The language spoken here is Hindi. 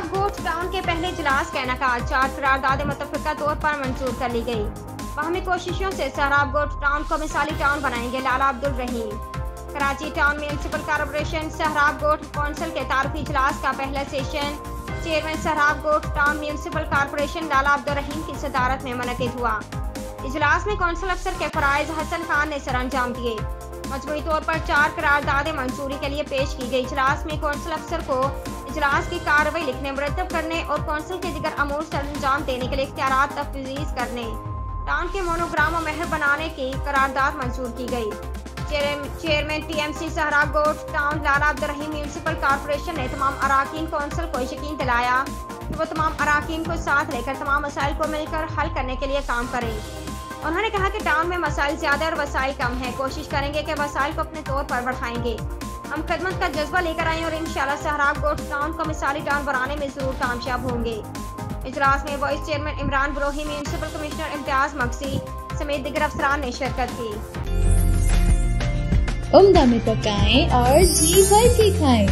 सहराब गोट टाउन के पहले इजलास का इनेकाद 4 करारदादें मुतफ़िका तौर पर मंजूर कर ली गई। बाहमी कोशिशों से सहराब गोट टाउन को मिसाली टाउन बनाएंगे लाला अब्दुल रहीम। Karachi town municipal corporation Sohrab गोट कौंसिल के तारुफी इजलास का पहला सेशन चेयरमैन सहराब गोट टाउन म्यूनसिपल कॉरपोरेशन लाला अब्दुल रहीम की सदारत में मुनक़िद हुआ। इजलास में कौंसिल अफसर के फराइज हसन खान ने सर अंजाम दिए। मजमूई तौर पर 4 करारदादें मंजूरी के लिए पेश की गई। इजलास में कौंसिल अफसर को इजलास की कार्रवाई लिखने, मुरतब करने और कौंसिल के दिगर अमूर सर अंजाम देने के लिए इख्तियारात तफवीज़ करने, टाउन के मोनोग्राम और महर बनाने की करारदाद मंजूर की गई। चेयरमैन TMC सहराब गोट टाउन लाला अब्दुल रहीम म्यूनसिपल कॉरपोरेशन ने तमाम अराकीन कौंसिल को यकीन दिलाया कि वो तमाम अराकीन को साथ लेकर तमाम मसाइल को मिलकर हल करने के लिए काम करें। उन्होंने कहा कि टाउन में मसाइल ज़्यादा और वसाइल कम हैं। कोशिश करेंगे कि वसाइल को अपने तौर पर बढ़ाएंगे। हम खिदमत का जज्बा लेकर आए और इंशाल्लाह सहराब गोट टाउन को मिसाली टाउन बनाने में ज़रूर कामयाब होंगे। इजलास में vice chairman Imran Barohi, municipal commissioner Imtiaz Maksi समेत दीगर अफसरान ने शिरकत की। उम्दा में पकाएं और जी भर के खाएं।